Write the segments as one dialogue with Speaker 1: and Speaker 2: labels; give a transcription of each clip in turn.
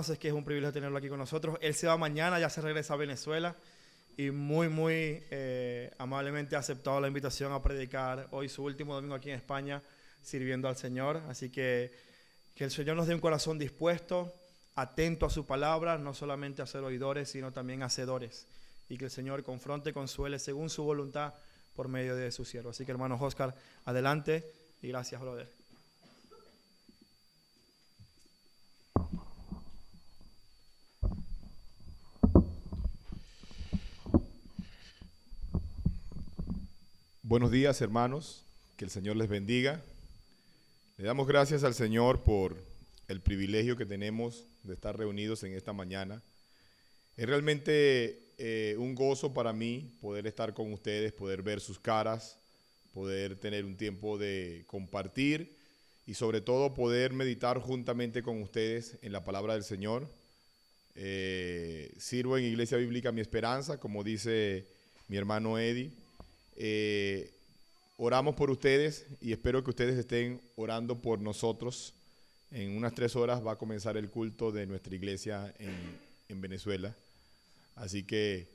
Speaker 1: hermanos, es que es un privilegio tenerlo aquí con nosotros. Él se va mañana, ya se regresa a Venezuela y muy amablemente ha aceptado la invitación a predicar hoy su último domingo aquí en España, sirviendo al Señor. Así que el Señor nos dé un corazón dispuesto, atento a su palabra, no solamente a ser oidores, sino también hacedores. Y que el Señor confronte, consuele según su voluntad por medio de su siervo. Así que, hermanos Oscar, adelante y gracias, brother.
Speaker 2: Buenos días, hermanos, que el Señor les bendiga. Le damos gracias al Señor por el privilegio que tenemos de estar reunidos en esta mañana. Es realmente un gozo para mí poder estar con ustedes, poder ver sus caras, poder tener un tiempo de compartir y sobre todo poder meditar juntamente con ustedes en la palabra del Señor. Sirvo en Iglesia Bíblica Mi Esperanza, como dice mi hermano Eddie. Oramos por ustedes y espero que ustedes estén orando por nosotros. En unas 3 horas va a comenzar el culto de nuestra iglesia en Venezuela. Así que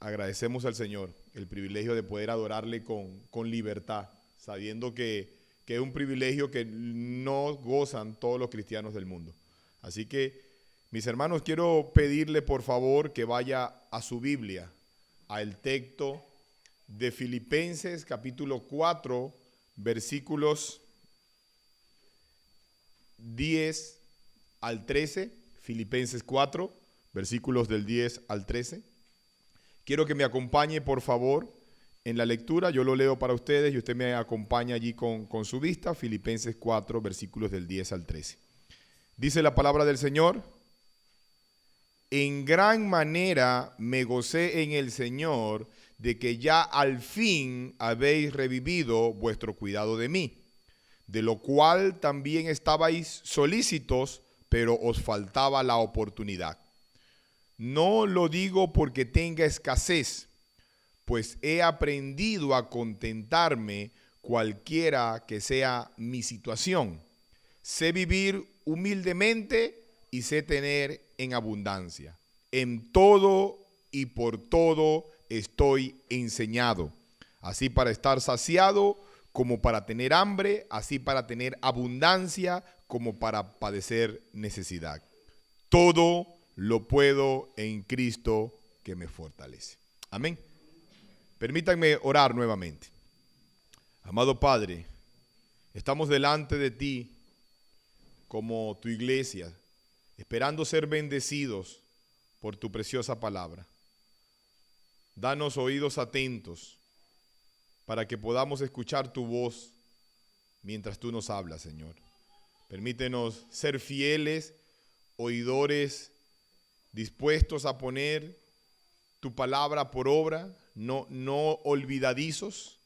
Speaker 2: agradecemos al Señor el privilegio de poder adorarle con libertad, sabiendo que es un privilegio que no gozan todos los cristianos del mundo. Así que, mis hermanos, quiero pedirle por favor que vaya a su Biblia, al texto de Filipenses capítulo 4, versículos 10 al 13, Filipenses 4, versículos del 10 al 13. Quiero que me acompañe, por favor, en la lectura. Yo lo leo para ustedes y usted me acompaña allí con su vista. Filipenses 4, versículos del 10 al 13. Dice la palabra del Señor: en gran manera me gocé en el Señor de que ya al fin habéis revivido vuestro cuidado de mí, de lo cual también estabais solícitos, pero os faltaba la oportunidad. No lo digo porque tenga escasez, pues he aprendido a contentarme cualquiera que sea mi situación. Sé vivir humildemente y sé tener en abundancia. En todo y por todo estoy enseñado, así para estar saciado como para tener hambre, así para tener abundancia como para padecer necesidad. Todo lo puedo en Cristo que me fortalece. Amén. Permítanme orar nuevamente. Amado Padre, estamos delante de ti como tu iglesia, esperando ser bendecidos por tu preciosa palabra. Danos oídos atentos para que podamos escuchar tu voz mientras tú nos hablas, Señor. Permítenos ser fieles, oidores, dispuestos a poner tu palabra por obra, no olvidadizos.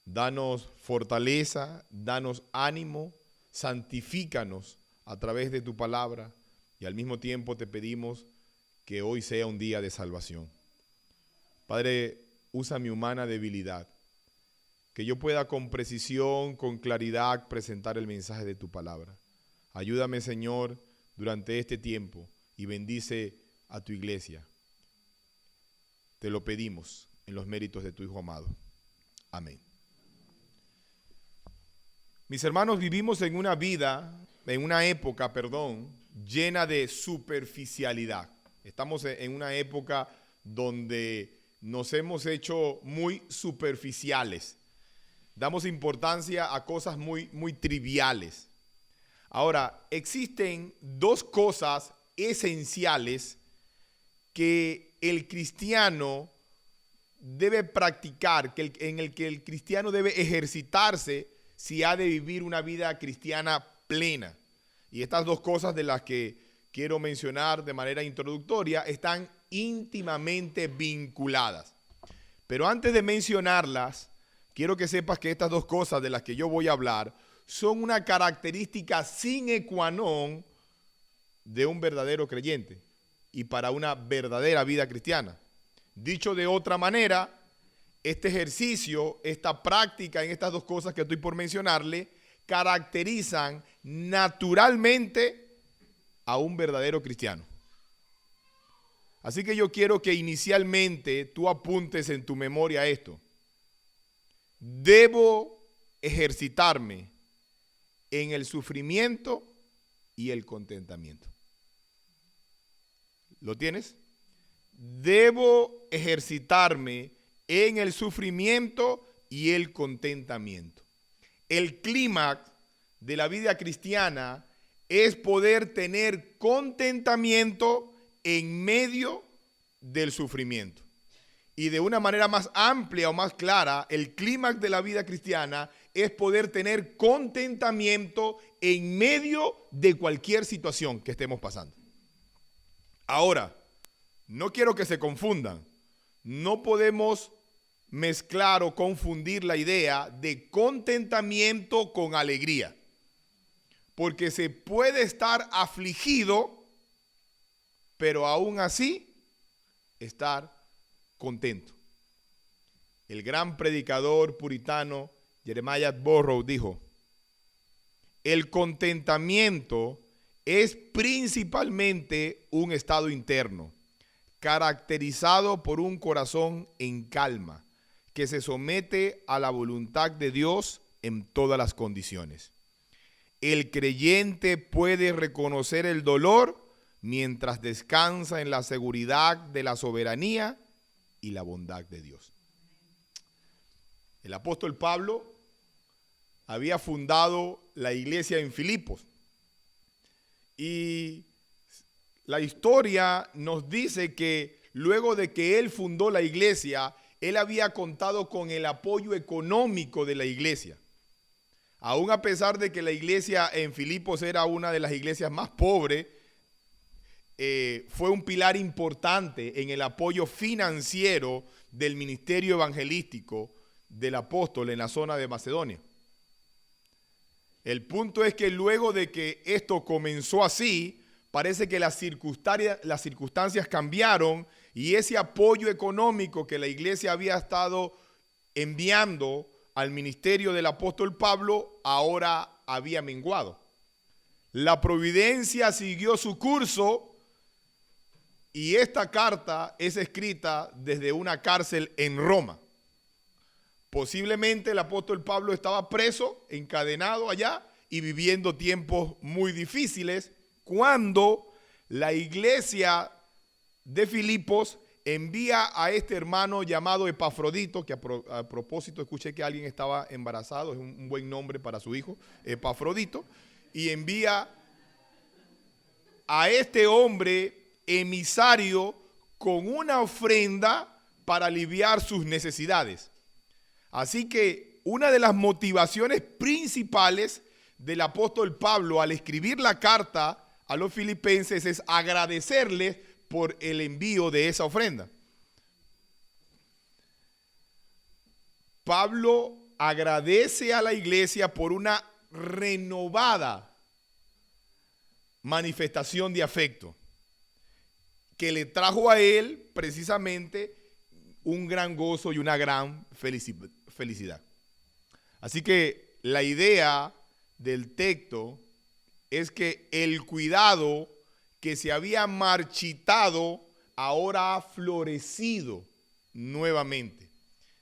Speaker 2: Danos fortaleza, danos ánimo, santifícanos a través de tu palabra y al mismo tiempo te pedimos que hoy sea un día de salvación. Padre, usa mi humana debilidad, que yo pueda con precisión, con claridad presentar el mensaje de tu palabra. Ayúdame, Señor, durante este tiempo y bendice a tu iglesia. Te lo pedimos en los méritos de tu Hijo amado. Amén. Mis hermanos, vivimos en una época, llena de superficialidad. Estamos en una época donde nos hemos hecho muy superficiales. Damos importancia a cosas muy triviales. Ahora, existen 2 cosas esenciales que el cristiano debe practicar, en el que el cristiano debe ejercitarse si ha de vivir una vida cristiana plena. Y estas 2 cosas de las que quiero mencionar de manera introductoria están íntimamente vinculadas. Pero antes de mencionarlas, quiero que sepas que estas 2 cosas de las que yo voy a hablar son una característica sine qua non de un verdadero creyente y para una verdadera vida cristiana. Dicho de otra manera, este ejercicio, esta práctica en estas 2 cosas que estoy por mencionarle, caracterizan naturalmente a un verdadero cristiano. Así que yo quiero que inicialmente tú apuntes en tu memoria esto. Debo ejercitarme en el sufrimiento y el contentamiento. ¿Lo tienes? Debo ejercitarme en el sufrimiento y el contentamiento. El clímax de la vida cristiana es poder tener contentamiento en medio del sufrimiento. Y de una manera más amplia o más clara, el clímax de la vida cristiana es poder tener contentamiento en medio de cualquier situación que estemos pasando. Ahora, no quiero que se confundan. No podemos mezclar o confundir la idea de contentamiento con alegría. Porque se puede estar afligido, pero aún así estar contento. El gran predicador puritano Jeremiah Burroughs dijo: el contentamiento es principalmente un estado interno, caracterizado por un corazón en calma, que se somete a la voluntad de Dios en todas las condiciones. El creyente puede reconocer el dolor mientras descansa en la seguridad de la soberanía y la bondad de Dios. El apóstol Pablo había fundado la iglesia en Filipos y la historia nos dice que luego de que él fundó la iglesia, él había contado con el apoyo económico de la iglesia. Aún a pesar de que la iglesia en Filipos era una de las iglesias más pobres, fue un pilar importante en el apoyo financiero del ministerio evangelístico del apóstol en la zona de Macedonia. El punto es que luego de que esto comenzó así, parece que las circunstancias cambiaron y ese apoyo económico que la iglesia había estado enviando al ministerio del apóstol Pablo ahora había menguado. La providencia siguió su curso y esta carta es escrita desde una cárcel en Roma. Posiblemente el apóstol Pablo estaba preso, encadenado allá y viviendo tiempos muy difíciles cuando la iglesia de Filipos envía a este hermano llamado Epafrodito, que a propósito escuché que alguien estaba embarazado, es un buen nombre para su hijo, Epafrodito, y envía a este hombre emisario con una ofrenda para aliviar sus necesidades. Así que una de las motivaciones principales del apóstol Pablo al escribir la carta a los filipenses es agradecerles por el envío de esa ofrenda. Pablo agradece a la iglesia por una renovada manifestación de afecto que le trajo a él precisamente un gran gozo y una gran felicidad. Así que la idea del texto es que el cuidado que se había marchitado ahora ha florecido nuevamente.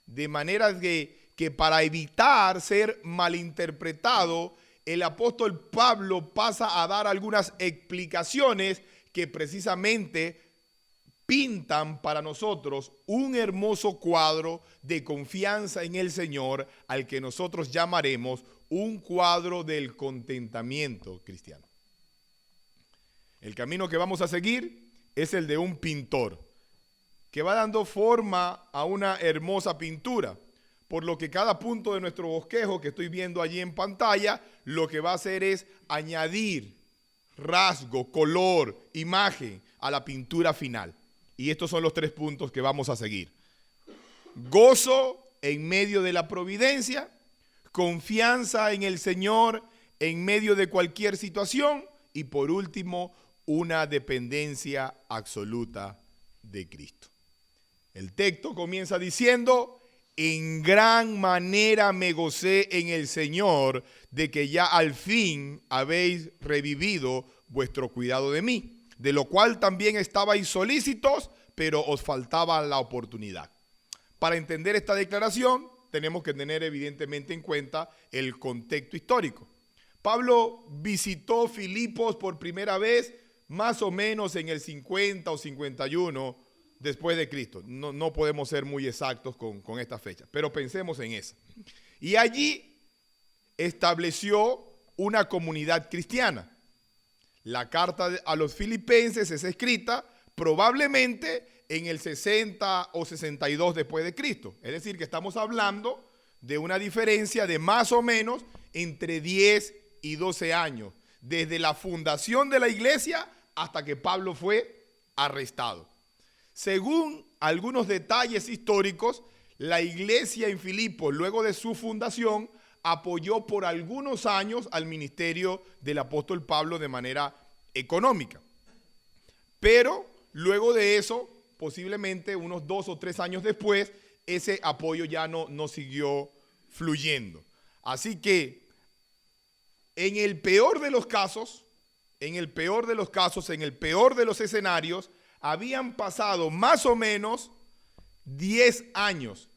Speaker 2: De manera que para evitar ser malinterpretado, el apóstol Pablo pasa a dar algunas explicaciones que precisamente pintan para nosotros un hermoso cuadro de confianza en el Señor, al que nosotros llamaremos un cuadro del contentamiento cristiano. El camino que vamos a seguir es el de un pintor que va dando forma a una hermosa pintura, por lo que cada punto de nuestro bosquejo que estoy viendo allí en pantalla, lo que va a hacer es añadir rasgo, color, imagen a la pintura final. Y estos son los 3 puntos que vamos a seguir. Gozo en medio de la providencia, confianza en el Señor en medio de cualquier situación y por último, una dependencia absoluta de Cristo. El texto comienza diciendo: en gran manera me gocé en el Señor de que ya al fin habéis revivido vuestro cuidado de mí, de lo cual también estabais solícitos, pero os faltaba la oportunidad. Para entender esta declaración, tenemos que tener evidentemente en cuenta el contexto histórico. Pablo visitó Filipos por primera vez más o menos en el 50 o 51 después de Cristo. No podemos ser muy exactos con esta fecha, pero pensemos en esa. Y allí estableció una comunidad cristiana. La carta a los filipenses es escrita probablemente en el 60 o 62 después de Cristo. Es decir, que estamos hablando de una diferencia de más o menos entre 10 y 12 años, desde la fundación de la iglesia hasta que Pablo fue arrestado. Según algunos detalles históricos, la iglesia en Filipos, luego de su fundación, apoyó por algunos años al ministerio del apóstol Pablo de manera económica. Pero luego de eso, posiblemente unos 2 o 3 años después, ese apoyo ya no siguió fluyendo. Así que en el peor de los casos, en el peor de los escenarios, habían pasado más o menos 10 años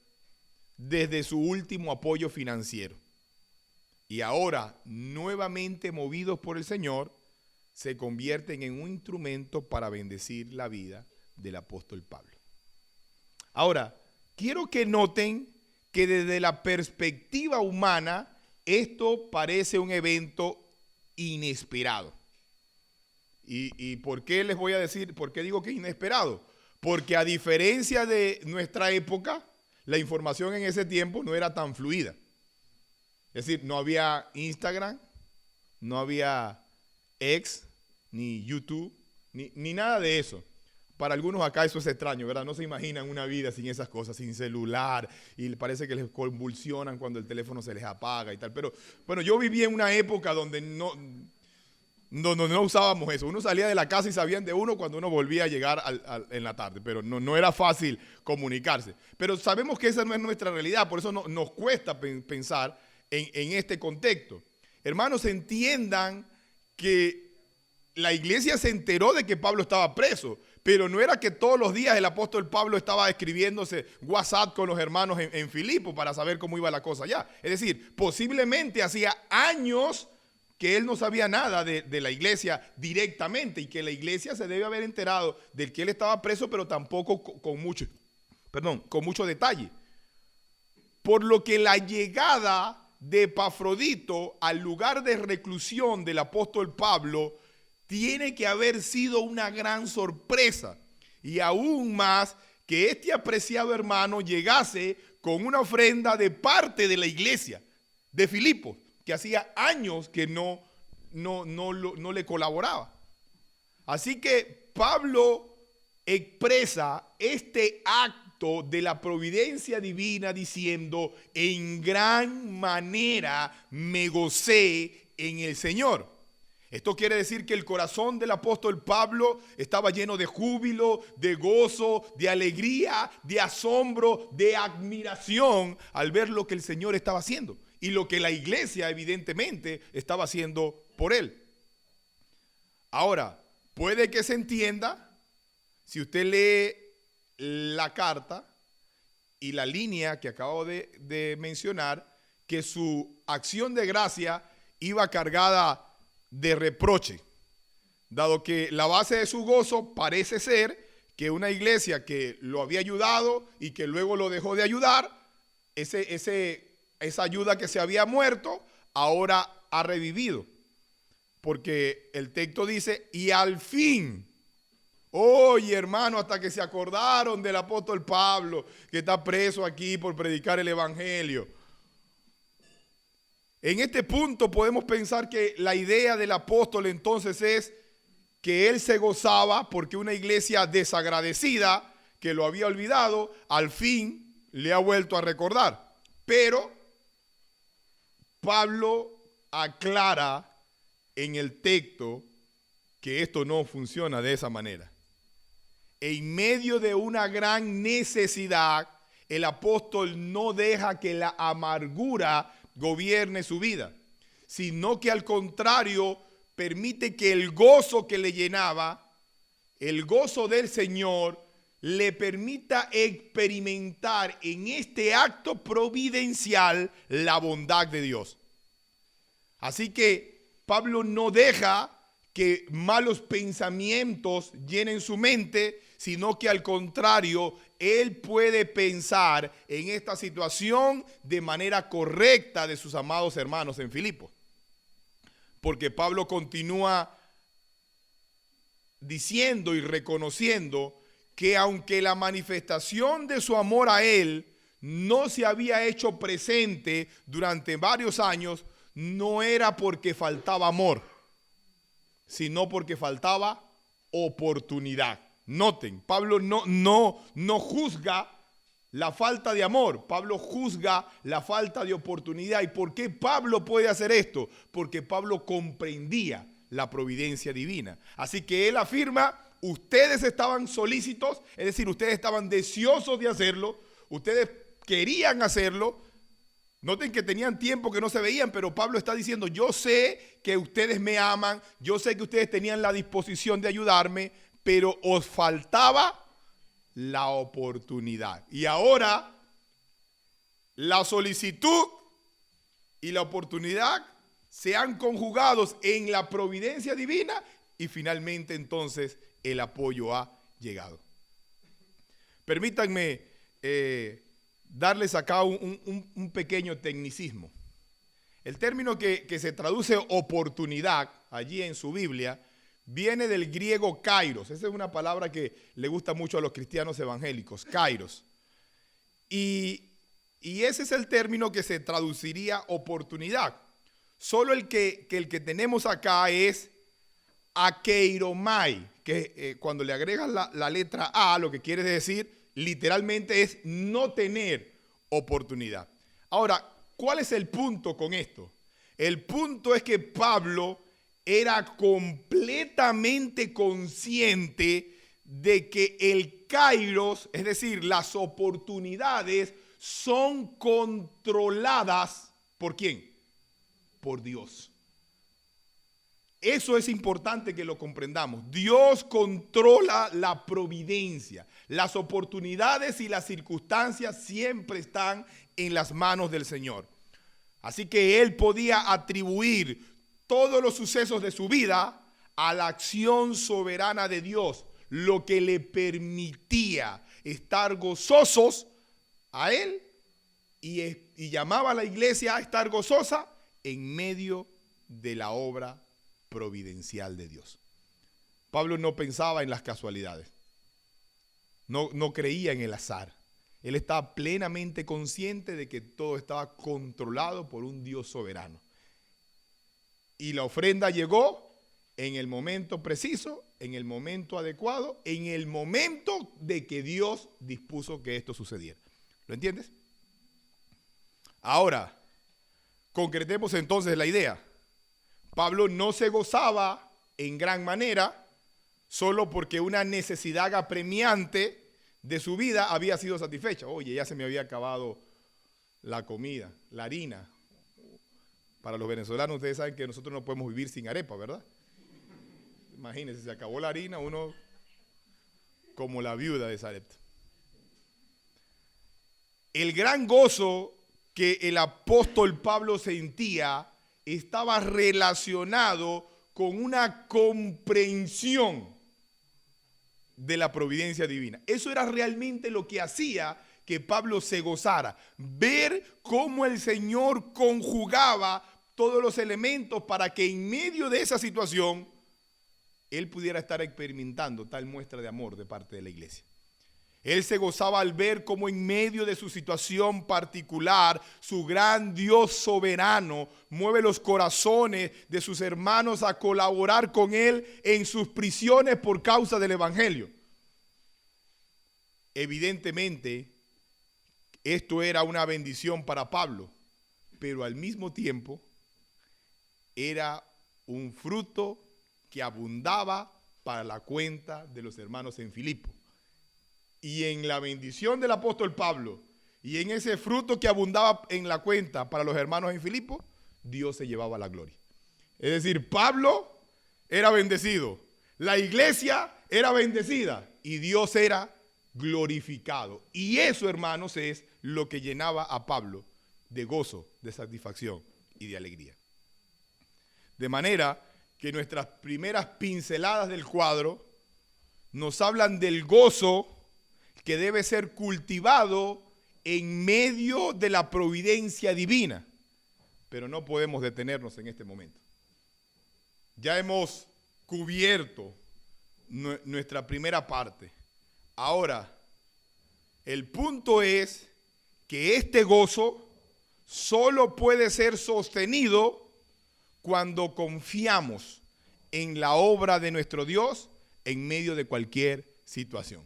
Speaker 2: desde su último apoyo financiero. Y ahora, nuevamente movidos por el Señor, se convierten en un instrumento para bendecir la vida del apóstol Pablo. Ahora, quiero que noten que desde la perspectiva humana, esto parece un evento inesperado. ¿Y por qué les voy a decir, por qué digo que es inesperado? Porque a diferencia de nuestra época, la información en ese tiempo no era tan fluida. Es decir, no había Instagram, no había X, ni YouTube, ni nada de eso. Para algunos acá eso es extraño, ¿verdad? No se imaginan una vida sin esas cosas, sin celular, y parece que les convulsionan cuando el teléfono se les apaga y tal. Pero bueno, yo viví en una época donde no usábamos eso. Uno salía de la casa y sabían de uno cuando uno volvía a llegar en la tarde, pero no era fácil comunicarse. Pero sabemos que esa no es nuestra realidad, por eso nos cuesta pensar en este contexto. Hermanos, entiendan que la iglesia se enteró de que Pablo estaba preso, pero no era que todos los días el apóstol Pablo estaba escribiéndose WhatsApp con los hermanos en Filipos para saber cómo iba la cosa allá. Es decir, posiblemente hacía años que él no sabía nada de la iglesia directamente y que la iglesia se debe haber enterado de que él estaba preso, pero tampoco con mucho detalle. Por lo que la llegada de Epafrodito al lugar de reclusión del apóstol Pablo tiene que haber sido una gran sorpresa, y aún más que este apreciado hermano llegase con una ofrenda de parte de la iglesia de Filipos, que hacía años que no le colaboraba. Así que Pablo expresa este acto de la providencia divina diciendo: en gran manera me gocé en el Señor. Esto quiere decir que el corazón del apóstol Pablo estaba lleno de júbilo, de gozo, de alegría, de asombro, de admiración al ver lo que el Señor estaba haciendo y lo que la iglesia evidentemente estaba haciendo por él. Ahora, puede que se entienda, si usted lee la carta y la línea que acabo de mencionar, que su acción de gracia iba cargada de reproche, dado que la base de su gozo parece ser que una iglesia que lo había ayudado y que luego lo dejó de ayudar, esa ayuda que se había muerto, ahora ha revivido. Porque el texto dice: y al fin, oye hermano, hasta que se acordaron del apóstol Pablo, que está preso aquí por predicar el evangelio. En este punto podemos pensar que la idea del apóstol entonces es que él se gozaba porque una iglesia desagradecida que lo había olvidado, al fin le ha vuelto a recordar. Pero Pablo aclara en el texto que esto no funciona de esa manera. En medio de una gran necesidad, el apóstol no deja que la amargura gobierne su vida, sino que al contrario permite que el gozo que le llenaba, el gozo del Señor, le permita experimentar en este acto providencial la bondad de Dios. Así que Pablo no deja que malos pensamientos llenen su mente, sino que al contrario, él puede pensar en esta situación de manera correcta de sus amados hermanos en Filipos. Porque Pablo continúa diciendo y reconociendo que aunque la manifestación de su amor a él no se había hecho presente durante varios años, no era porque faltaba amor, sino porque faltaba oportunidad. Noten, Pablo no juzga la falta de amor, Pablo juzga la falta de oportunidad. ¿Y por qué Pablo puede hacer esto? Porque Pablo comprendía la providencia divina. Así que él afirma, ustedes estaban solícitos, es decir, ustedes estaban deseosos de hacerlo, ustedes querían hacerlo. Noten que tenían tiempo que no se veían, pero Pablo está diciendo, yo sé que ustedes me aman, yo sé que ustedes tenían la disposición de ayudarme, pero os faltaba la oportunidad. Y ahora la solicitud y la oportunidad se han conjugado en la providencia divina y finalmente entonces el apoyo ha llegado. Permítanme darles acá un pequeño tecnicismo. El término que se traduce oportunidad allí en su Biblia viene del griego kairos. Esa es una palabra que le gusta mucho a los cristianos evangélicos, kairos. Y ese es el término que se traduciría oportunidad. Solo el que tenemos acá es akeiromai, que cuando le agregas la letra A, lo que quiere decir literalmente es no tener oportunidad. Ahora, ¿cuál es el punto con esto? El punto es que Pablo era completamente consciente de que el kairos, es decir, las oportunidades, son controladas ¿por quién? Por Dios. Eso es importante que lo comprendamos. Dios controla la providencia. Las oportunidades y las circunstancias siempre están en las manos del Señor. Así que él podía atribuir todos los sucesos de su vida a la acción soberana de Dios, lo que le permitía estar gozosos a él y llamaba a la iglesia a estar gozosa en medio de la obra providencial de Dios. Pablo no pensaba en las casualidades, no creía en el azar. Él estaba plenamente consciente de que todo estaba controlado por un Dios soberano. Y la ofrenda llegó en el momento preciso, en el momento adecuado, en el momento de que Dios dispuso que esto sucediera. ¿Lo entiendes? Ahora, concretemos entonces la idea. Pablo no se gozaba en gran manera solo porque una necesidad apremiante de su vida había sido satisfecha. Oye, ya se me había acabado la comida, la harina. Para los venezolanos, ustedes saben que nosotros no podemos vivir sin arepa, ¿verdad? Imagínense, se acabó la harina, uno como la viuda de Sarepta. El gran gozo que el apóstol Pablo sentía estaba relacionado con una comprensión de la providencia divina. Eso era realmente lo que hacía que Pablo se gozara. Ver cómo el Señor conjugaba todos los elementos para que en medio de esa situación él pudiera estar experimentando tal muestra de amor de parte de la iglesia. Él se gozaba al ver cómo en medio de su situación particular, su gran Dios soberano mueve los corazones de sus hermanos a colaborar con él en sus prisiones por causa del evangelio. Evidentemente, esto era una bendición para Pablo, pero al mismo tiempo era un fruto que abundaba para la cuenta de los hermanos en Filipo. Y en la bendición del apóstol Pablo y en ese fruto que abundaba en la cuenta para los hermanos en Filipo, Dios se llevaba la gloria. Es decir, Pablo era bendecido, la iglesia era bendecida y Dios era glorificado. Y eso, hermanos, es lo que llenaba a Pablo de gozo, de satisfacción y de alegría. De manera que nuestras primeras pinceladas del cuadro nos hablan del gozo que debe ser cultivado en medio de la providencia divina. Pero no podemos detenernos en este momento. Ya hemos cubierto nuestra primera parte. Ahora, el punto es que este gozo solo puede ser sostenido cuando confiamos en la obra de nuestro Dios en medio de cualquier situación.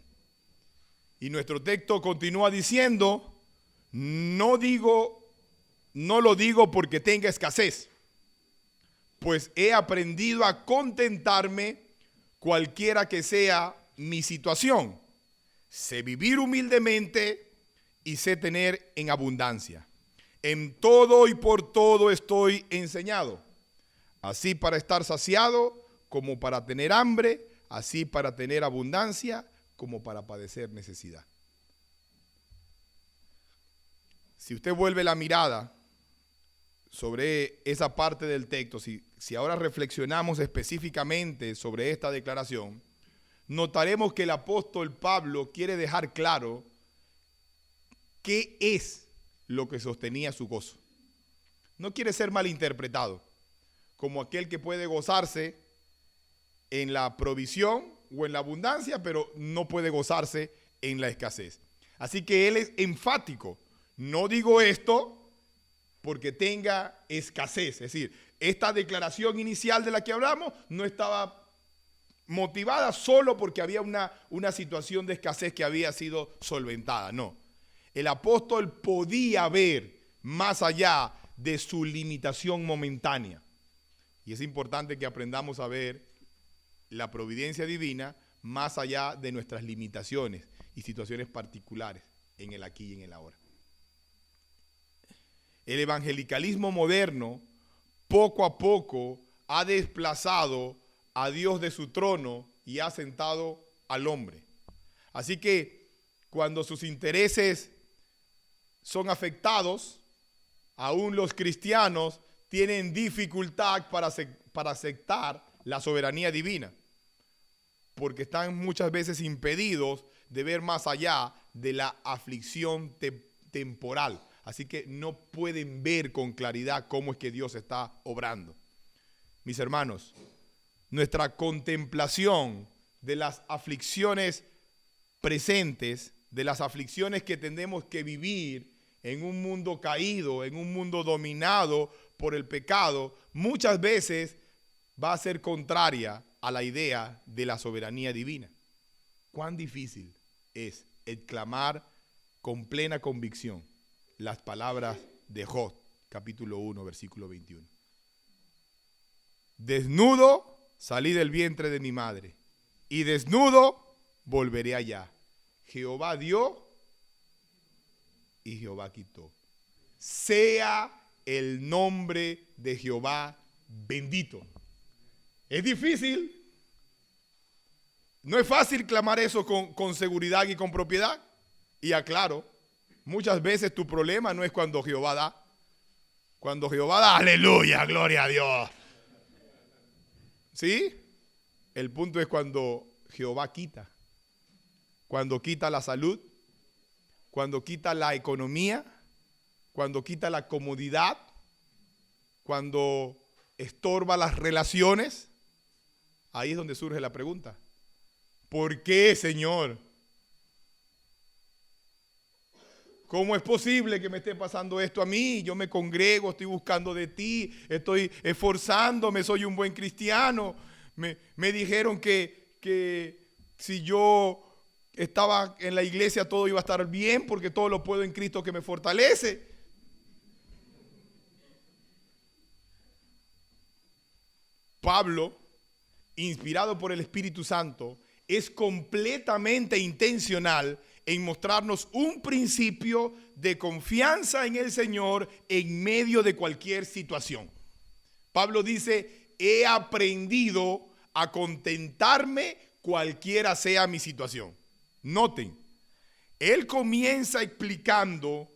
Speaker 2: Y nuestro texto continúa diciendo, no lo digo porque tenga escasez, pues he aprendido a contentarme cualquiera que sea mi situación. Sé vivir humildemente y sé tener en abundancia. En todo y por todo estoy enseñado, así para estar saciado como para tener hambre, así para tener abundancia como para padecer necesidad. Si usted vuelve la mirada sobre esa parte del texto, si ahora reflexionamos específicamente sobre esta declaración, notaremos que el apóstol Pablo quiere dejar claro qué es lo que sostenía su gozo. No quiere ser malinterpretado como aquel que puede gozarse en la provisión o en la abundancia, pero no puede gozarse en la escasez. Así que él es enfático. No digo esto porque tenga escasez. Es decir, esta declaración inicial de la que hablamos no estaba motivada solo porque había una situación de escasez que había sido solventada. No. El apóstol podía ver más allá de su limitación momentánea. Y es importante que aprendamos a ver la providencia divina más allá de nuestras limitaciones y situaciones particulares en el aquí y en el ahora. El evangelicalismo moderno poco a poco ha desplazado a Dios de su trono y ha sentado al hombre. Así que cuando sus intereses son afectados, aún los cristianos tienen dificultad para aceptar la soberanía divina, porque están muchas veces impedidos de ver más allá de la aflicción temporal. Así que no pueden ver con claridad cómo es que Dios está obrando. Mis hermanos, nuestra contemplación de las aflicciones presentes, de las aflicciones que tenemos que vivir en un mundo caído, en un mundo dominado por el pecado, muchas veces va a ser contraria a la idea de la soberanía divina. Cuán difícil es exclamar con plena convicción las palabras de Job, capítulo 1, versículo 21. Desnudo salí del vientre de mi madre, y desnudo volveré allá. Jehová dio y Jehová quitó. Sea el nombre de Jehová bendito. Es difícil. No es fácil clamar eso con seguridad y con propiedad. Y aclaro, muchas veces tu problema no es cuando Jehová da. Cuando Jehová da, aleluya, gloria a Dios. ¿Sí? El punto es cuando Jehová quita. Cuando quita la salud, cuando quita la economía, cuando quita la comodidad, cuando estorba las relaciones. Ahí es donde surge la pregunta. ¿Por qué, Señor? ¿Cómo es posible que me esté pasando esto a mí? Yo me congrego, estoy buscando de ti, estoy esforzándome, soy un buen cristiano. Me dijeron que si yo estaba en la iglesia todo iba a estar bien porque todo lo puedo en Cristo que me fortalece. Pablo, inspirado por el Espíritu Santo, es completamente intencional en mostrarnos un principio de confianza en el Señor en medio de cualquier situación. Pablo dice, he aprendido a contentarme cualquiera sea mi situación. Noten, él comienza explicando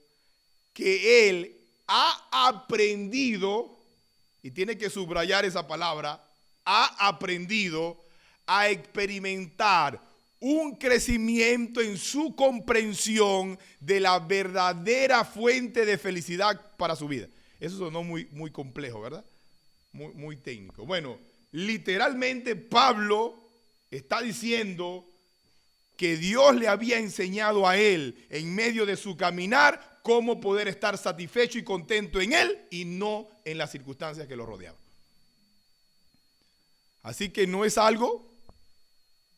Speaker 2: que él ha aprendido, y tiene que subrayar esa palabra, ha aprendido a experimentar un crecimiento en su comprensión de la verdadera fuente de felicidad para su vida. Eso sonó muy complejo, ¿verdad? Muy técnico. Bueno, literalmente Pablo está diciendo que Dios le había enseñado a él en medio de su caminar cómo poder estar satisfecho y contento en él y no en las circunstancias que lo rodeaban. Así que no es algo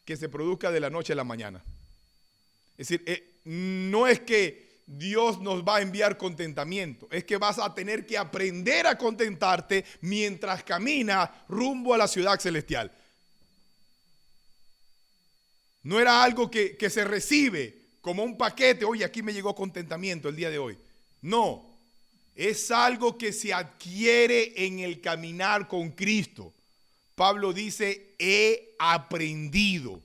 Speaker 2: que se produzca de la noche a la mañana. Es decir, no es que Dios nos va a enviar contentamiento, es que vas a tener que aprender a contentarte mientras caminas rumbo a la ciudad celestial. No era algo que se recibe como un paquete. Oye, aquí me llegó contentamiento el día de hoy. No, es algo que se adquiere en el caminar con Cristo. Pablo dice, he aprendido.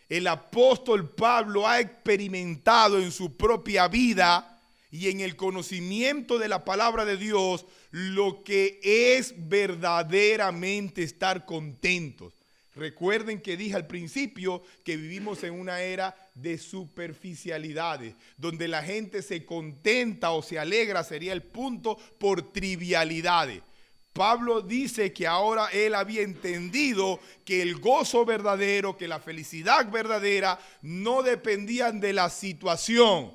Speaker 2: El apóstol Pablo ha experimentado en su propia vida y en el conocimiento de la palabra de Dios lo que es verdaderamente estar contentos. Recuerden que dije al principio que vivimos en una era de superficialidades, donde la gente se contenta o se alegra, sería el punto, por trivialidades. Pablo dice que ahora él había entendido que el gozo verdadero, que la felicidad verdadera no dependían de la situación.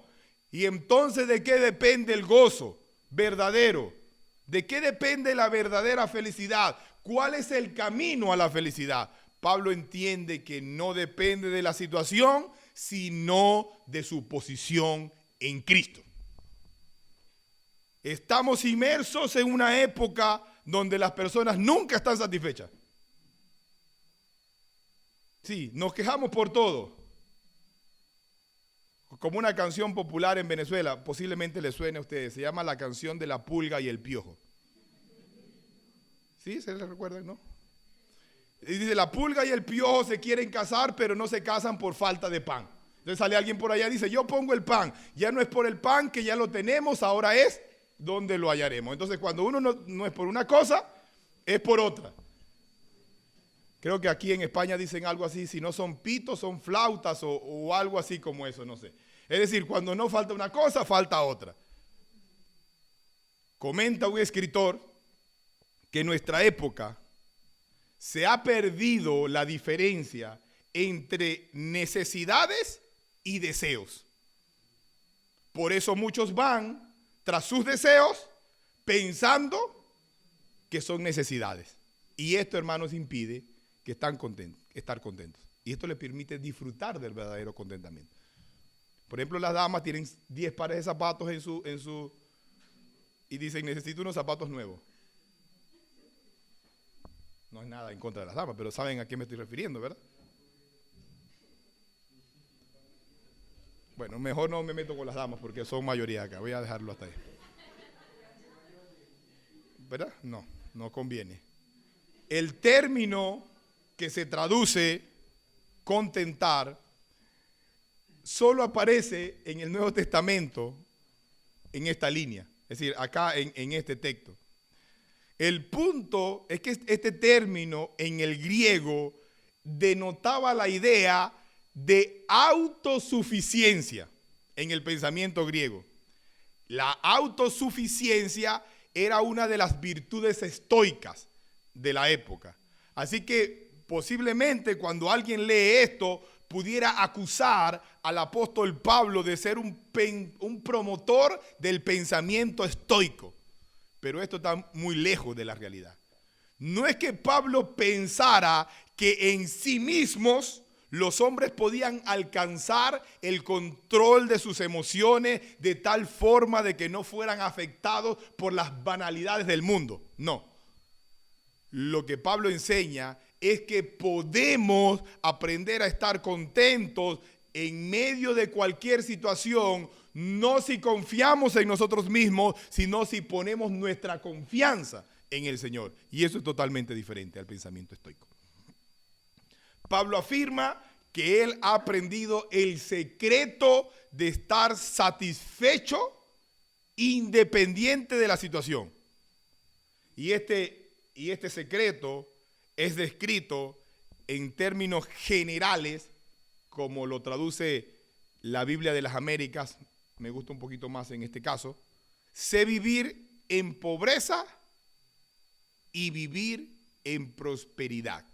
Speaker 2: Y entonces, ¿de qué depende el gozo verdadero? ¿De qué depende la verdadera felicidad? ¿Cuál es el camino a la felicidad? Pablo entiende que no depende de la situación, sino de su posición en Cristo. Estamos inmersos en una época donde las personas nunca están satisfechas. Sí, nos quejamos por todo. Como una canción popular en Venezuela, posiblemente le suene a ustedes, se llama la canción de la pulga y el piojo. ¿Sí? ¿Se les recuerda, no? Y dice, la pulga y el piojo se quieren casar, pero no se casan por falta de pan. Entonces sale alguien por allá y dice, yo pongo el pan. Ya no es por el pan, que ya lo tenemos, ahora es donde lo hallaremos. Entonces cuando uno no es por una cosa, es por otra. Creo que aquí en España dicen algo así, si no son pitos, son flautas o algo así como eso, no sé. Es decir, cuando no falta una cosa, falta otra. Comenta un escritor que en nuestra época se ha perdido la diferencia entre necesidades y deseos. Por eso muchos van tras sus deseos pensando que son necesidades. Y esto, hermanos, impide que estar contentos. Y esto les permite disfrutar del verdadero contentamiento. Por ejemplo, las damas tienen 10 pares de zapatos y dicen, necesito unos zapatos nuevos. No es nada en contra de las damas, pero saben a qué me estoy refiriendo, ¿verdad? Bueno, mejor no me meto con las damas porque son mayoría acá. Voy a dejarlo hasta ahí. ¿Verdad? No conviene. El término que se traduce contentar solo aparece en el Nuevo Testamento en esta línea. Es decir, acá en este texto. El punto es que este término en el griego denotaba la idea de autosuficiencia en el pensamiento griego. La autosuficiencia era una de las virtudes estoicas de la época. Así que posiblemente cuando alguien lee esto pudiera acusar al apóstol Pablo de ser un promotor del pensamiento estoico. Pero esto está muy lejos de la realidad. No es que Pablo pensara que en sí mismos los hombres podían alcanzar el control de sus emociones de tal forma de que no fueran afectados por las banalidades del mundo. No. Lo que Pablo enseña es que podemos aprender a estar contentos en medio de cualquier situación, no si confiamos en nosotros mismos, sino si ponemos nuestra confianza en el Señor. Y eso es totalmente diferente al pensamiento estoico. Pablo afirma que él ha aprendido el secreto de estar satisfecho independiente de la situación. Y este secreto es descrito en términos generales, como lo traduce la Biblia de las Américas. Me gusta un poquito más en este caso. Sé vivir en pobreza y vivir en prosperidad.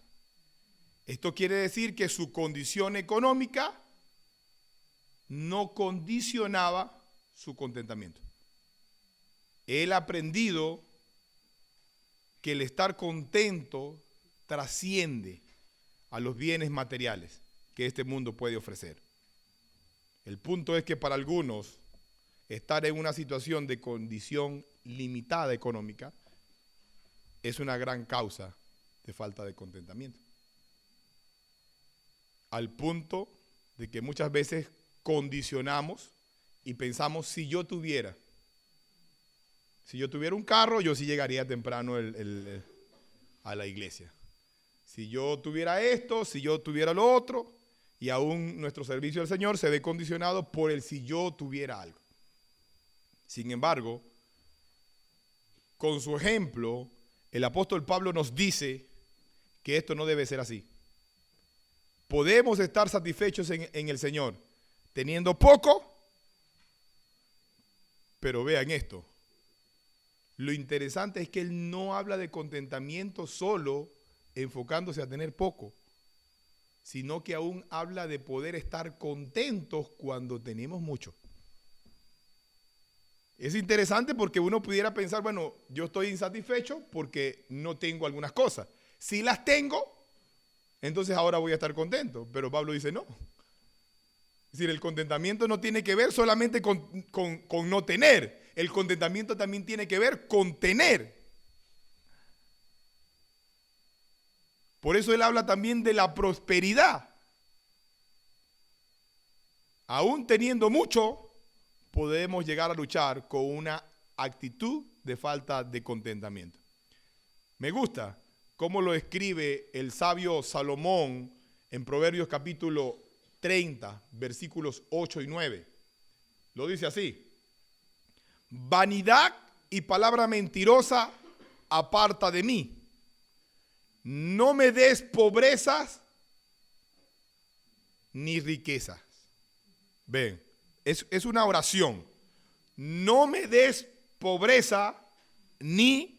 Speaker 2: Esto quiere decir que su condición económica no condicionaba su contentamiento. Él ha aprendido que el estar contento trasciende a los bienes materiales que este mundo puede ofrecer. El punto es que para algunos estar en una situación de condición limitada económica es una gran causa de falta de contentamiento. Al punto de que muchas veces condicionamos y pensamos, si yo tuviera un carro, yo sí llegaría temprano a la iglesia. Si yo tuviera esto, si yo tuviera lo otro, y aún nuestro servicio al Señor se ve condicionado por el si yo tuviera algo. Sin embargo, con su ejemplo, el apóstol Pablo nos dice que esto no debe ser así. Podemos estar satisfechos en el Señor teniendo poco, pero vean esto. Lo interesante es que él no habla de contentamiento solo enfocándose a tener poco, sino que aún habla de poder estar contentos cuando tenemos mucho. Es interesante porque uno pudiera pensar, bueno, yo estoy insatisfecho porque no tengo algunas cosas. Si las tengo, entonces ahora voy a estar contento. Pero Pablo dice no. Es decir, el contentamiento no tiene que ver solamente con no tener. El contentamiento también tiene que ver con tener. Por eso él habla también de la prosperidad. Aún teniendo mucho, podemos llegar a luchar con una actitud de falta de contentamiento. Me gusta cómo lo escribe el sabio Salomón en Proverbios capítulo 30, versículos 8 y 9. Lo dice así: vanidad y palabra mentirosa aparta de mí. No me des pobrezas ni riquezas. Ven, es una oración. No me des pobreza ni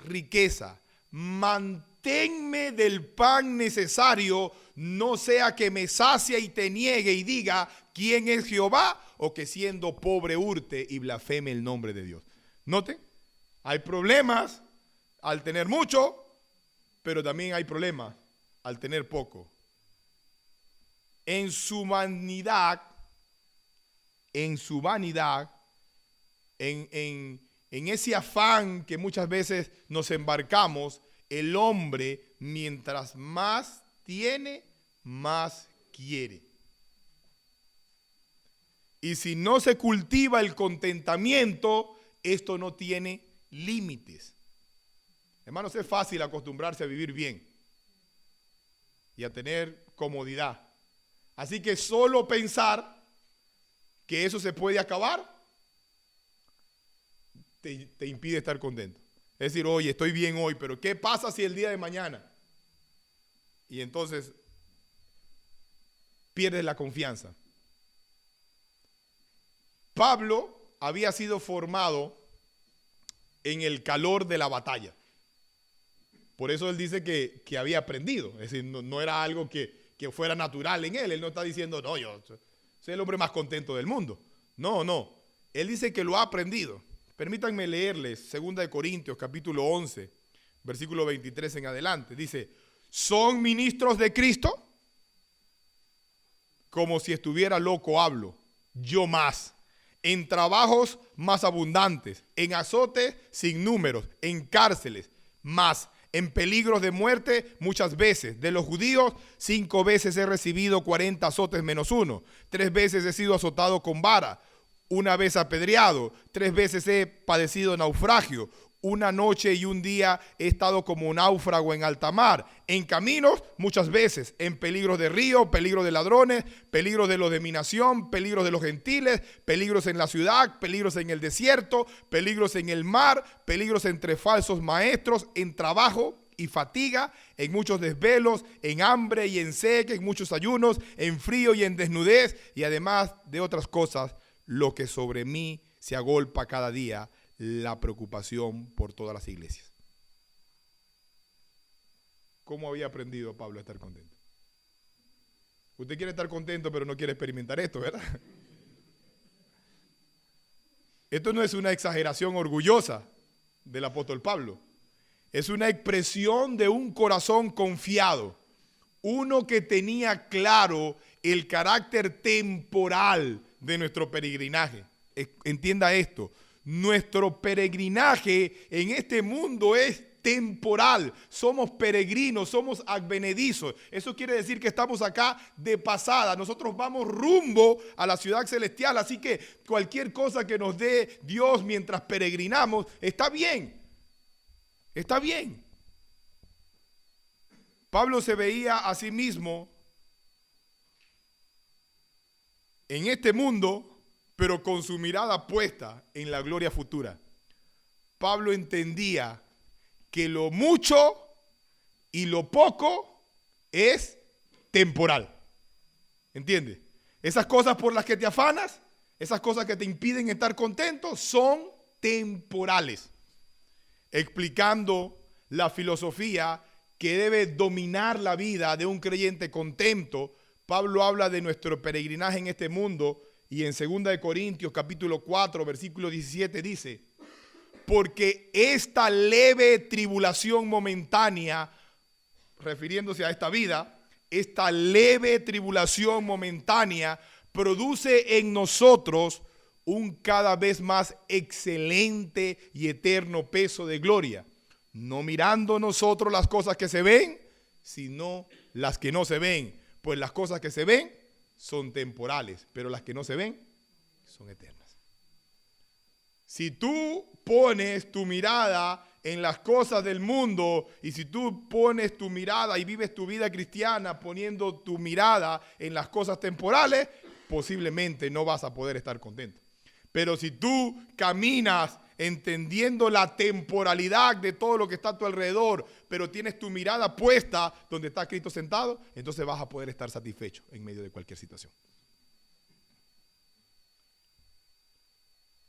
Speaker 2: riqueza. Manténme del pan necesario, no sea que me sacie y te niegue y diga quién es Jehová, o que siendo pobre hurte y blasfeme el nombre de Dios. Noten, hay problemas al tener mucho, pero también hay problemas al tener poco. En su vanidad, en ese afán que muchas veces nos embarcamos, el hombre, mientras más tiene, más quiere. Y si no se cultiva el contentamiento, esto no tiene límites. Hermanos, es fácil acostumbrarse a vivir bien y a tener comodidad. Así que solo pensar que eso se puede acabar te impide estar contento. Es decir, oye, estoy bien hoy, pero ¿qué pasa si el día de mañana? Y entonces pierdes la confianza. Pablo había sido formado en el calor de la batalla. Por eso él dice que había aprendido. Es decir, no era algo que fuera natural en él. Él no está diciendo, no, yo soy el hombre más contento del mundo. No. Él dice que lo ha aprendido. Permítanme leerles 2 Corintios capítulo 11, versículo 23 en adelante. Dice, ¿son ministros de Cristo? Como si estuviera loco hablo, yo más. En trabajos más abundantes, en azotes sin números, en cárceles más, en peligros de muerte muchas veces. De los judíos 5 veces he recibido 40 azotes menos 1. 3 veces he sido azotado con vara. 1 vez apedreado, 3 veces he padecido naufragio, una noche y un día he estado como náufrago en alta mar, en caminos muchas veces, en peligros de río, peligros de ladrones, peligros de los de mi nación, peligros de los gentiles, peligros en la ciudad, peligros en el desierto, peligros en el mar, peligros entre falsos maestros, en trabajo y fatiga, en muchos desvelos, en hambre y en sed, en muchos ayunos, en frío y en desnudez, y además de otras cosas, lo que sobre mí se agolpa cada día, la preocupación por todas las iglesias. ¿Cómo había aprendido Pablo a estar contento? Usted quiere estar contento, pero no quiere experimentar esto, ¿verdad? Esto no es una exageración orgullosa del apóstol Pablo. Es una expresión de un corazón confiado. Uno que tenía claro el carácter temporal de nuestro peregrinaje. Entienda esto. Nuestro peregrinaje en este mundo es temporal. Somos peregrinos, somos advenedizos. Eso quiere decir que estamos acá de pasada. Nosotros vamos rumbo a la ciudad celestial. Así que cualquier cosa que nos dé Dios mientras peregrinamos está bien. Está bien. Pablo se veía a sí mismo en este mundo, pero con su mirada puesta en la gloria futura. Pablo entendía que lo mucho y lo poco es temporal. ¿Entiendes? Esas cosas por las que te afanas, esas cosas que te impiden estar contento, son temporales. Explicando la filosofía que debe dominar la vida de un creyente contento, Pablo habla de nuestro peregrinaje en este mundo. Y en 2 Corintios capítulo 4, versículo 17 dice, porque esta leve tribulación momentánea, refiriéndose a esta vida, esta leve tribulación momentánea produce en nosotros un cada vez más excelente y eterno peso de gloria, no mirando nosotros las cosas que se ven, sino las que no se ven, pues las cosas que se ven son temporales, pero las que no se ven son eternas. Si tú pones tu mirada en las cosas del mundo y si tú pones tu mirada y vives tu vida cristiana poniendo tu mirada en las cosas temporales, posiblemente no vas a poder estar contento. Pero si tú caminas entendiendo la temporalidad de todo lo que está a tu alrededor, pero tienes tu mirada puesta donde está Cristo sentado, entonces vas a poder estar satisfecho en medio de cualquier situación.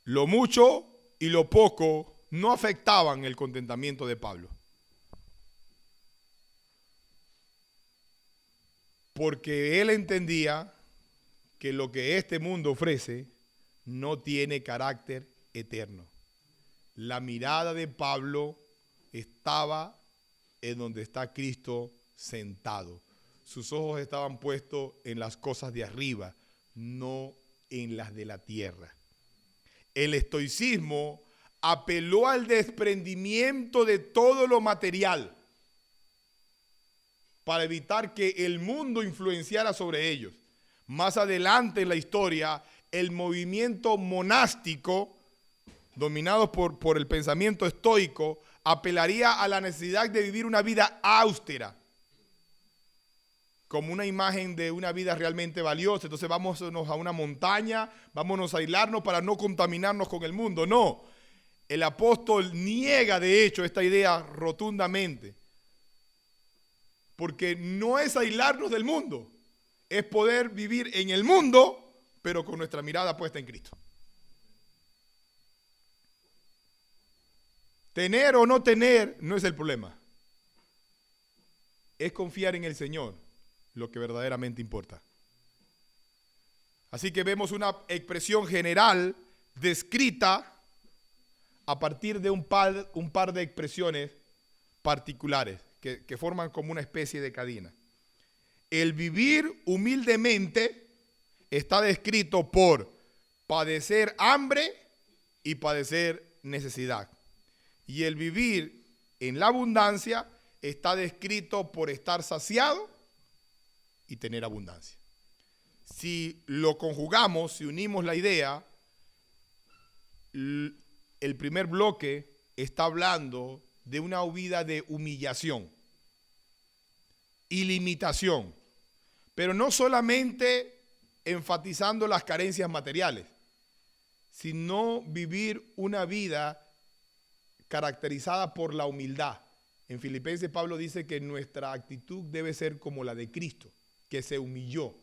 Speaker 2: Lo mucho y lo poco no afectaban el contentamiento de Pablo. Porque él entendía que lo que este mundo ofrece no tiene carácter eterno. La mirada de Pablo estaba en donde está Cristo sentado. Sus ojos estaban puestos en las cosas de arriba, no en las de la tierra. El estoicismo apeló al desprendimiento de todo lo material para evitar que el mundo influenciara sobre ellos. Más adelante en la historia, el movimiento monástico, dominado por el pensamiento estoico, apelaría a la necesidad de vivir una vida austera, como una imagen de una vida realmente valiosa. Entonces vámonos a una montaña, vámonos a aislarnos para no contaminarnos con el mundo. No, el apóstol niega de hecho esta idea rotundamente, porque no es aislarnos del mundo, es poder vivir en el mundo, pero con nuestra mirada puesta en Cristo. Tener o no tener no es el problema. Es confiar en el Señor lo que verdaderamente importa. Así que vemos una expresión general descrita a partir de un par de expresiones particulares que forman como una especie de cadena. El vivir humildemente está descrito por padecer hambre y padecer necesidad. Y el vivir en la abundancia está descrito por estar saciado y tener abundancia. Si lo conjugamos, si unimos la idea, el primer bloque está hablando de una vida de humillación y limitación, pero no solamente enfatizando las carencias materiales, sino vivir una vida caracterizada por la humildad. En Filipenses Pablo dice que nuestra actitud debe ser como la de Cristo, que se humilló,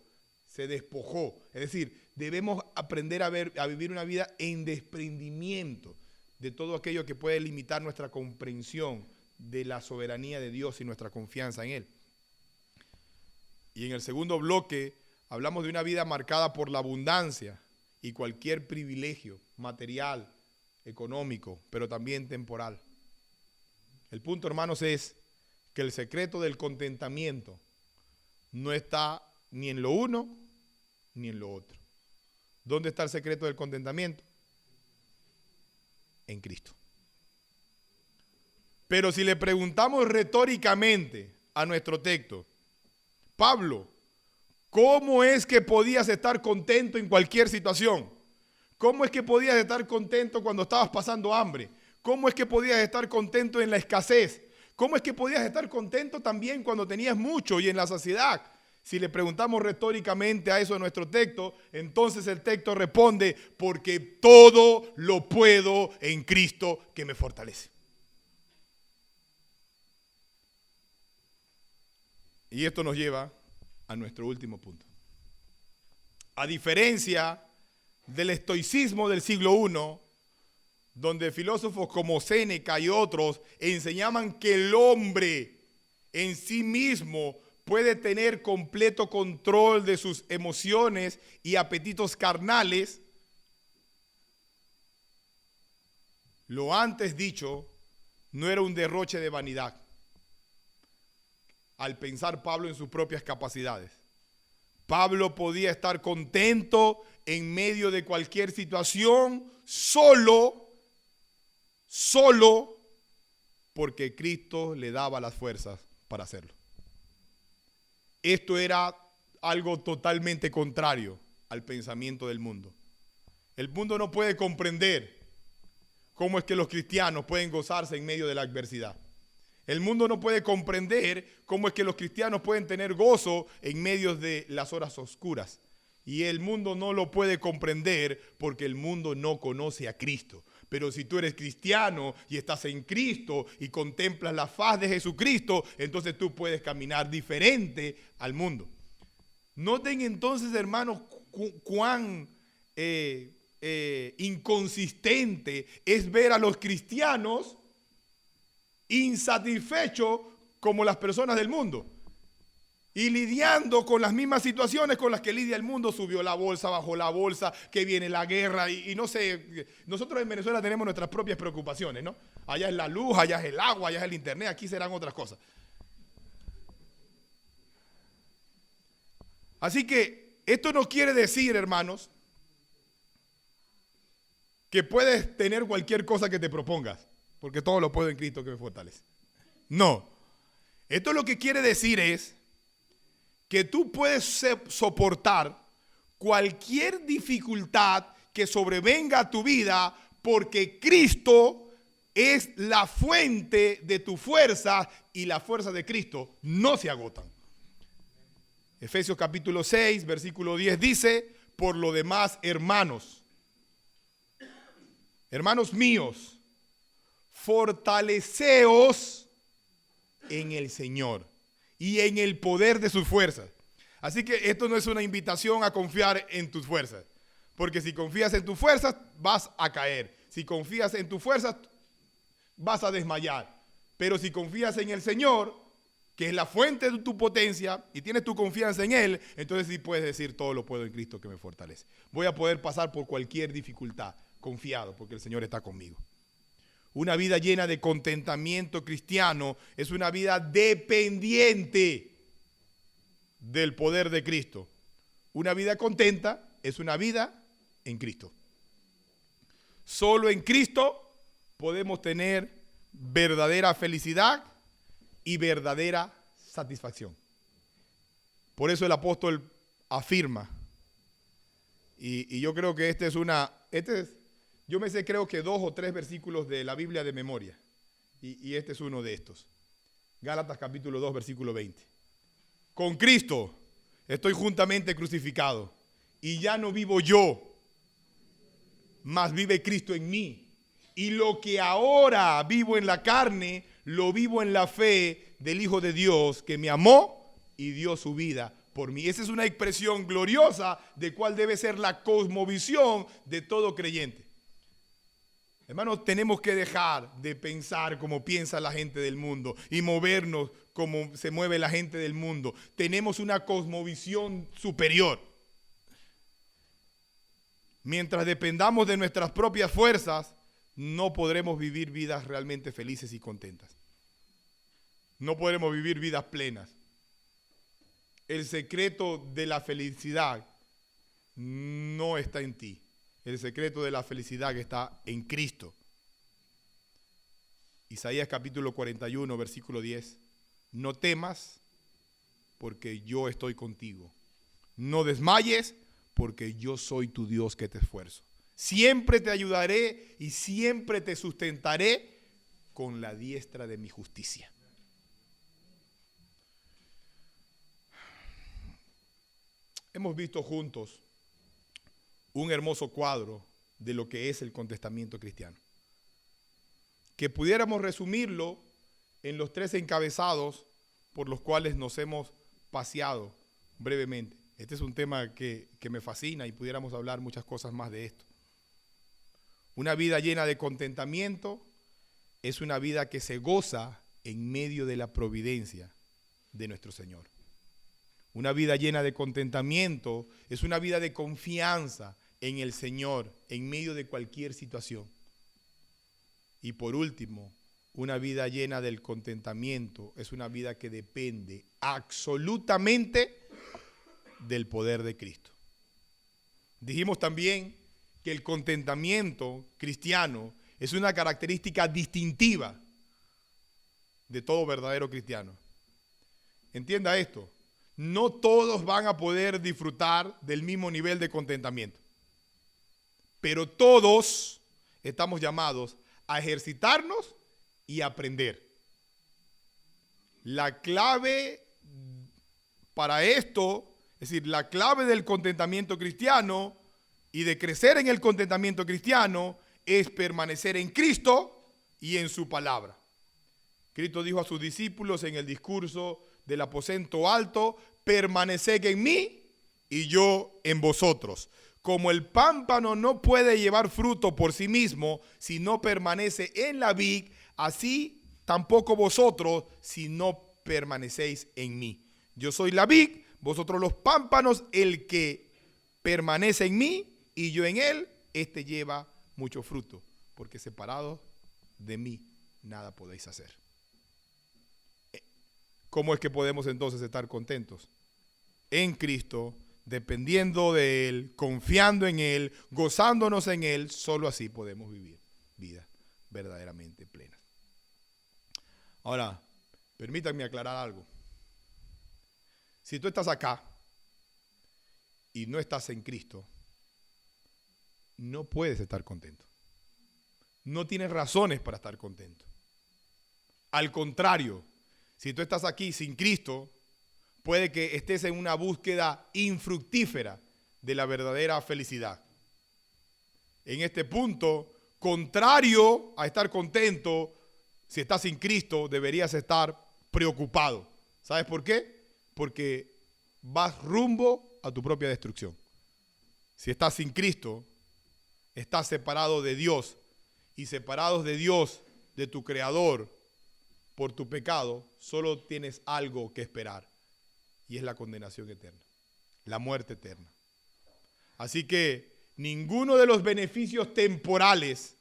Speaker 2: se despojó. Es decir, debemos aprender a vivir una vida en desprendimiento de todo aquello que puede limitar nuestra comprensión de la soberanía de Dios y nuestra confianza en Él. Y en el segundo bloque hablamos de una vida marcada por la abundancia y cualquier privilegio material, económico, pero también temporal. El punto, hermanos, es que el secreto del contentamiento no está ni en lo uno ni en lo otro. ¿Dónde está el secreto del contentamiento? En Cristo. Pero si le preguntamos retóricamente a nuestro texto, Pablo, ¿cómo es que podías estar contento en cualquier situación? ¿Cómo es que podías estar contento cuando estabas pasando hambre? ¿Cómo es que podías estar contento en la escasez? ¿Cómo es que podías estar contento también cuando tenías mucho y en la saciedad? Si le preguntamos retóricamente a eso en nuestro texto, entonces el texto responde, porque todo lo puedo en Cristo que me fortalece. Y esto nos lleva a nuestro último punto. A diferencia del estoicismo del siglo I, donde filósofos como Séneca y otros enseñaban que el hombre en sí mismo puede tener completo control de sus emociones y apetitos carnales, lo antes dicho no era un derroche de vanidad. Al pensar Pablo en sus propias capacidades, Pablo podía estar contento en medio de cualquier situación solo porque Cristo le daba las fuerzas para hacerlo. Esto era algo totalmente contrario al pensamiento del mundo. El mundo no puede comprender cómo es que los cristianos pueden gozarse en medio de la adversidad. El mundo no puede comprender cómo es que los cristianos pueden tener gozo en medio de las horas oscuras. Y el mundo no lo puede comprender porque el mundo no conoce a Cristo. Pero si tú eres cristiano y estás en Cristo y contemplas la faz de Jesucristo, entonces tú puedes caminar diferente al mundo. Noten entonces, hermanos, cuán inconsistente es ver a los cristianos insatisfechos como las personas del mundo y lidiando con las mismas situaciones con las que lidia el mundo. Subió la bolsa, bajó la bolsa, que viene la guerra y no sé. Nosotros en Venezuela tenemos nuestras propias preocupaciones, ¿no? Allá es la luz, allá es el agua, allá es el internet, aquí serán otras cosas. Así que esto no quiere decir, hermanos, que puedes tener cualquier cosa que te propongas, porque todo lo puedo en Cristo que me fortalece. No. Esto lo que quiere decir es que tú puedes soportar cualquier dificultad que sobrevenga a tu vida porque Cristo es la fuente de tu fuerza y las fuerzas de Cristo no se agotan. Efesios capítulo 6, versículo 10 dice, por lo demás, hermanos míos, fortaleceos en el Señor y en el poder de sus fuerzas. Así que esto no es una invitación a confiar en tus fuerzas, porque si confías en tus fuerzas vas a caer. Si confías en tus fuerzas vas a desmayar. Pero si confías en el Señor, que es la fuente de tu potencia y tienes tu confianza en Él, entonces sí puedes decir todo lo puedo en Cristo que me fortalece. Voy a poder pasar por cualquier dificultad confiado porque el Señor está conmigo. Una vida llena de contentamiento cristiano es una vida dependiente del poder de Cristo. Una vida contenta es una vida en Cristo. Solo en Cristo podemos tener verdadera felicidad y verdadera satisfacción. Por eso el apóstol afirma, y yo creo que Yo me sé creo que 2 o 3 versículos de la Biblia de memoria. Y este es uno de estos. Gálatas capítulo 2, versículo 20. Con Cristo estoy juntamente crucificado. Y ya no vivo yo, mas vive Cristo en mí. Y lo que ahora vivo en la carne, lo vivo en la fe del Hijo de Dios que me amó y dio su vida por mí. Esa es una expresión gloriosa de cuál debe ser la cosmovisión de todo creyente. Hermanos, tenemos que dejar de pensar como piensa la gente del mundo y movernos como se mueve la gente del mundo. Tenemos una cosmovisión superior. Mientras dependamos de nuestras propias fuerzas, no podremos vivir vidas realmente felices y contentas. No podremos vivir vidas plenas. El secreto de la felicidad no está en ti. El secreto de la felicidad está en Cristo. Isaías capítulo 41, versículo 10. No temas, porque yo estoy contigo. No desmayes, porque yo soy tu Dios que te esfuerzo. Siempre te ayudaré y siempre te sustentaré con la diestra de mi justicia. Hemos visto juntos un hermoso cuadro de lo que es el contentamiento cristiano, que pudiéramos resumirlo en los 3 encabezados por los cuales nos hemos paseado brevemente. Este es un tema que me fascina y pudiéramos hablar muchas cosas más de esto. Una vida llena de contentamiento es una vida que se goza en medio de la providencia de nuestro Señor. Una vida llena de contentamiento es una vida de confianza en el Señor en medio de cualquier situación. Y por último, una vida llena del contentamiento es una vida que depende absolutamente del poder de Cristo. Dijimos también que el contentamiento cristiano es una característica distintiva de todo verdadero cristiano. Entienda esto. No todos van a poder disfrutar del mismo nivel de contentamiento, pero todos estamos llamados a ejercitarnos y aprender. La clave para esto, es decir, la clave del contentamiento cristiano y de crecer en el contentamiento cristiano es permanecer en Cristo y en su palabra. Cristo dijo a sus discípulos en el discurso del aposento alto: permaneced en mí y yo en vosotros. Como el pámpano no puede llevar fruto por sí mismo si no permanece en la vid, así tampoco vosotros si no permanecéis en mí. Yo soy la vid, vosotros los pámpanos. El que permanece en mí y yo en él, este lleva mucho fruto, porque separados de mí nada podéis hacer. ¿Cómo es que podemos entonces estar contentos? En Cristo, dependiendo de Él, confiando en Él, gozándonos en Él. Solo así podemos vivir vidas verdaderamente plenas. Ahora, permítanme aclarar algo. Si tú estás acá y no estás en Cristo, no puedes estar contento. No tienes razones para estar contento. Al contrario, si tú estás aquí sin Cristo, puede que estés en una búsqueda infructífera de la verdadera felicidad. En este punto, contrario a estar contento, si estás sin Cristo, deberías estar preocupado. ¿Sabes por qué? Porque vas rumbo a tu propia destrucción. Si estás sin Cristo, estás separado de Dios, y separados de Dios, de tu Creador, por tu pecado, solo tienes algo que esperar, y es la condenación eterna, la muerte eterna. Así que ninguno de los beneficios temporales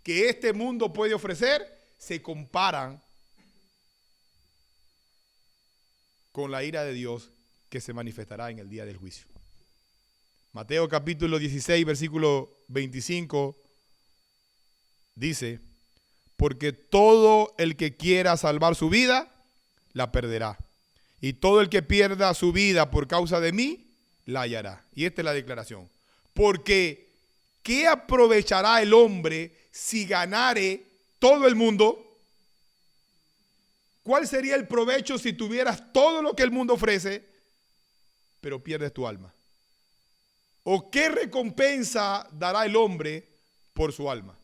Speaker 2: que este mundo puede ofrecer se comparan con la ira de Dios que se manifestará en el día del juicio. Mateo capítulo 16, versículo 25 dice: porque todo el que quiera salvar su vida, la perderá. Y todo el que pierda su vida por causa de mí, la hallará. Y esta es la declaración. Porque ¿qué aprovechará el hombre si ganare todo el mundo? ¿Cuál sería el provecho si tuvieras todo lo que el mundo ofrece, pero pierdes tu alma? ¿O qué recompensa dará el hombre por su alma?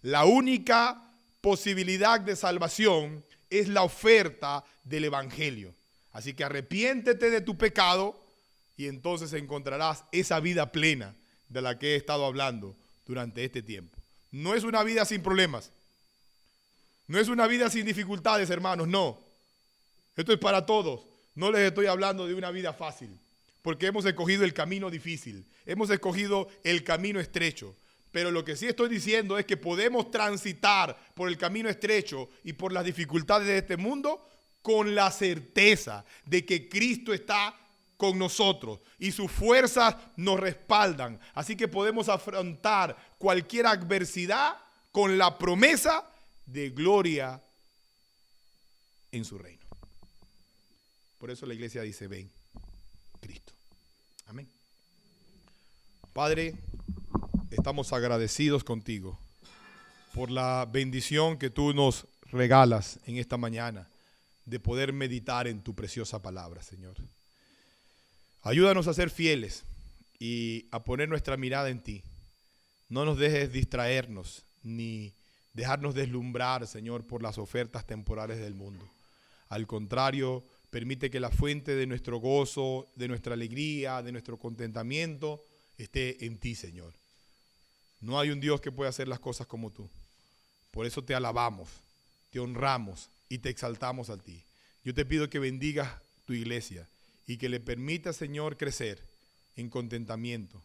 Speaker 2: La única posibilidad de salvación es la oferta del evangelio. Así que arrepiéntete de tu pecado y entonces encontrarás esa vida plena de la que he estado hablando durante este tiempo. No es una vida sin problemas. No es una vida sin dificultades, hermanos, no. Esto es para todos. No les estoy hablando de una vida fácil, porque hemos escogido el camino difícil, hemos escogido el camino estrecho. Pero lo que sí estoy diciendo es que podemos transitar por el camino estrecho y por las dificultades de este mundo con la certeza de que Cristo está con nosotros y sus fuerzas nos respaldan. Así que podemos afrontar cualquier adversidad con la promesa de gloria en su reino. Por eso la iglesia dice: ven, Cristo. Amén. Padre, estamos agradecidos contigo por la bendición que tú nos regalas en esta mañana de poder meditar en tu preciosa palabra, Señor. Ayúdanos a ser fieles y a poner nuestra mirada en ti. No nos dejes distraernos ni dejarnos deslumbrar, Señor, por las ofertas temporales del mundo. Al contrario, permite que la fuente de nuestro gozo, de nuestra alegría, de nuestro contentamiento esté en ti, Señor. No hay un Dios que pueda hacer las cosas como tú. Por eso te alabamos, te honramos y te exaltamos a ti. Yo te pido que bendigas tu iglesia y que le permitas, Señor, crecer en contentamiento.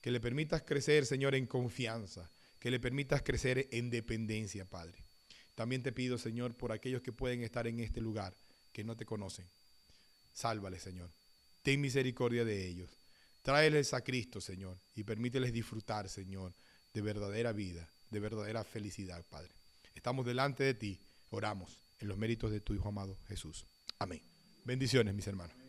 Speaker 2: Que le permitas crecer, Señor, en confianza. Que le permitas crecer en dependencia, Padre. También te pido, Señor, por aquellos que pueden estar en este lugar, que no te conocen. Sálvales, Señor. Ten misericordia de ellos. Tráeles a Cristo, Señor, y permíteles disfrutar, Señor, de verdadera vida, de verdadera felicidad, Padre. Estamos delante de ti, oramos en los méritos de tu Hijo amado Jesús. Amén. Bendiciones, mis hermanos.